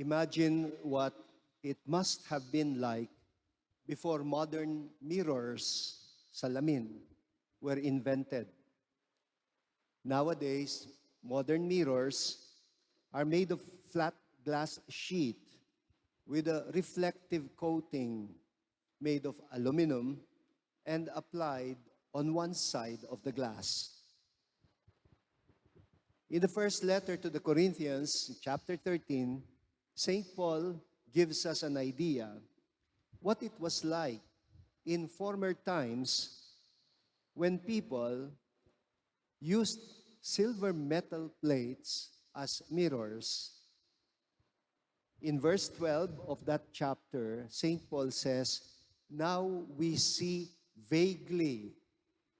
Imagine what it must have been like before modern mirrors, salamin, were invented. Nowadays, modern mirrors are made of flat glass sheet with a reflective coating made of aluminum and applied on one side of the glass. In the first letter to the Corinthians, chapter 13, St. Paul gives us an idea what it was like in former times when people used silver metal plates as mirrors. In verse 12 of that chapter, St. Paul says, now we see vaguely.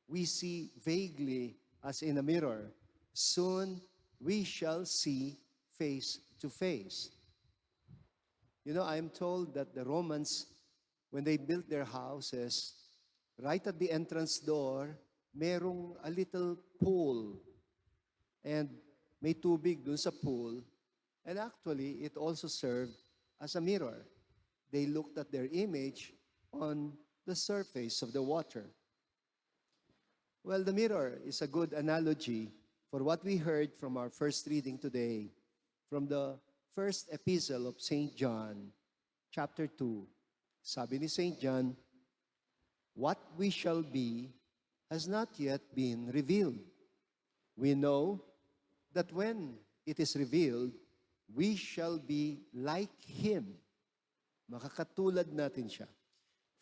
We see vaguely as in a mirror. Soon we shall see face to face. You know, I'm told that the Romans, when they built their houses, right at the entrance door, merong a little pool. And may tubig dun sa pool. And actually, it also served as a mirror. They looked at their image on the surface of the water. Well, the mirror is a good analogy for what we heard from our first reading today, from the first epistle of St. John, chapter 2. Sabi ni St. John, what we shall be has not yet been revealed. We know that when it is revealed, we shall be like Him. Makakatulad natin siya.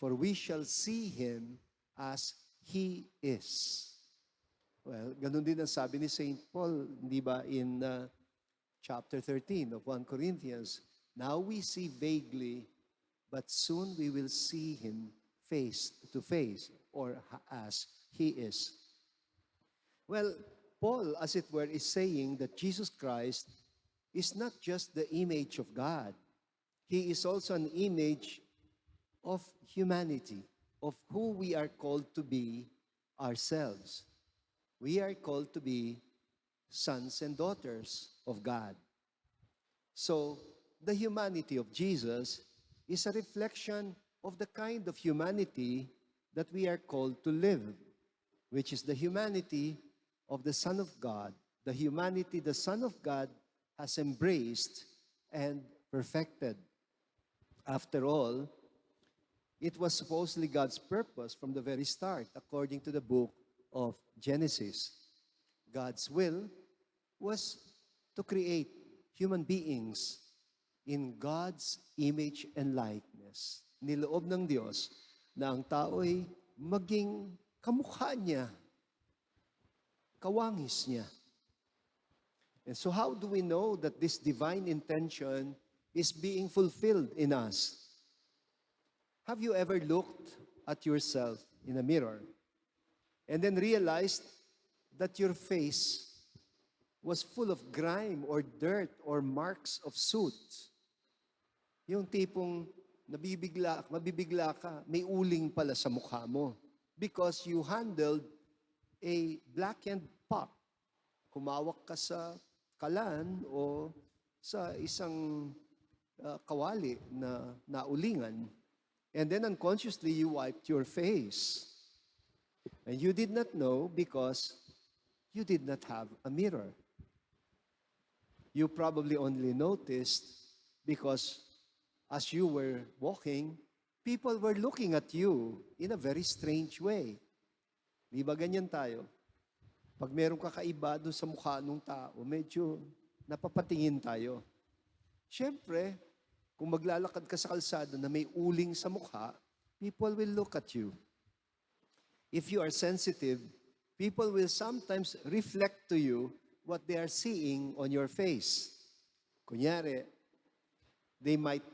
For we shall see Him as He is. Well, ganun din ang sabi ni St. Paul, di ba, in chapter 13 of 1 Corinthians. Now we see vaguely, but soon we will see Him face to face, or as He is. Well, Paul, as it were, is saying that Jesus Christ is not just the image of God. He is also an image of humanity, of who we are called to be ourselves. We are called to be sons and daughters of God. So, the humanity of Jesus is a reflection of the kind of humanity that we are called to live, which is the humanity of the Son of God, the humanity the Son of God has embraced and perfected. After all, it was supposedly God's purpose from the very start, according to the book of Genesis. God's will was to create human beings in God's image and likeness. Niloob ng Diyos na ang tao'y maging kamukha niya, kawangis niya. And so how do we know that this divine intention is being fulfilled in us? Have you ever looked at yourself in a mirror and then realized that your face was full of grime or dirt or marks of soot? Yung tipong mabibigla ka, may uling pala sa mukha mo because you handled a blackened pot. Humawak ka sa kalan o sa isang kawali na naulingan, and then unconsciously you wiped your face. And you did not know because you did not have a mirror. You probably only noticed because as you were walking, people were looking at you in a very strange way. Di ba ganyan tayo? Pag merong kakaiba doon sa mukha ng tao, medyo napapatingin tayo. Siyempre, kung maglalakad ka sa kalsada na may uling sa mukha, people will look at you. If you are sensitive, people will sometimes reflect to you what they are seeing on your face. Kunyari, they might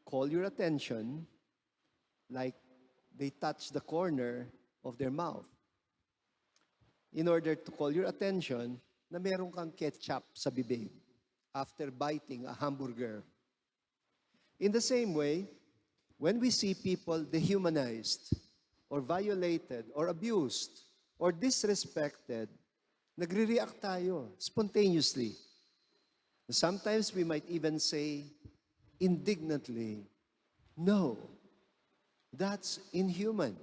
call your attention like they touch the corner of their mouth in order to call your attention na meron kang ketchup sa bibig after biting a hamburger. In the same way, when we see people dehumanized or violated or abused or disrespected, nagre-react tayo spontaneously. Sometimes we might even say, indignantly. No, that's inhuman.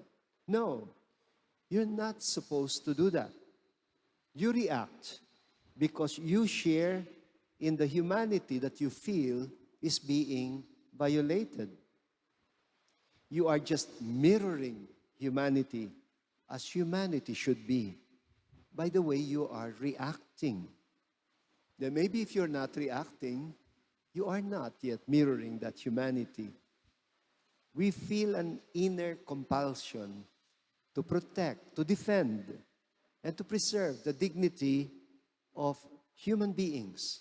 No, you're not supposed to do that. You react because you share in the humanity that you feel is being violated. You are just mirroring humanity as humanity should be by the way you are reacting. Then maybe if you're not reacting, you are not yet mirroring that humanity. We feel an inner compulsion to protect, to defend, and to preserve the dignity of human beings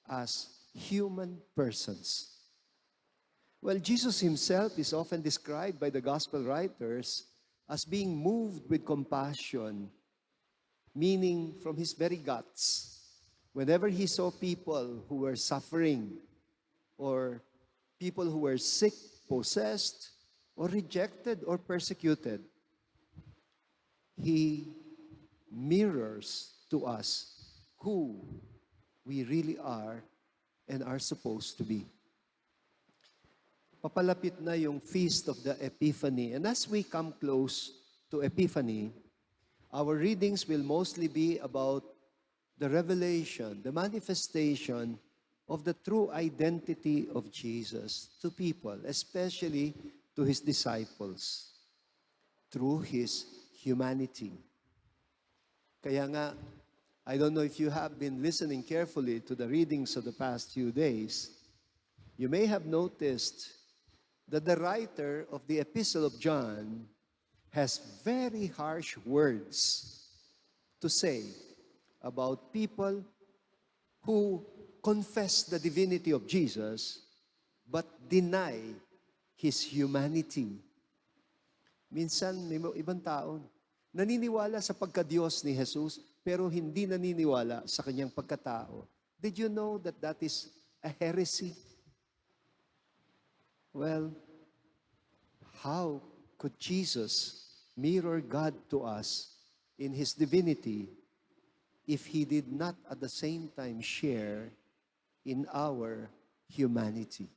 as human persons. Well, Jesus himself is often described by the gospel writers as being moved with compassion, meaning from his very guts. Whenever he saw people who were suffering or people who were sick, possessed, or rejected or persecuted, he mirrors to us who we really are and are supposed to be. Papalapit na yung Feast of the Epiphany. And as we come close to Epiphany, our readings will mostly be about the revelation, the manifestation of the true identity of Jesus to people, especially to his disciples, through his humanity. Kaya nga, I don't know if you have been listening carefully to the readings of the past few days, you may have noticed that the writer of the Epistle of John has very harsh words to say about people who confess the divinity of Jesus but deny his humanity. Minsan, may ibang tao, naniniwala sa pagka-Diyos ni Jesus, pero hindi naniniwala sa kanyang pagkatao. Did you know that that is a heresy? Well, how could Jesus mirror God to us in his divinity if he did not at the same time share in our humanity?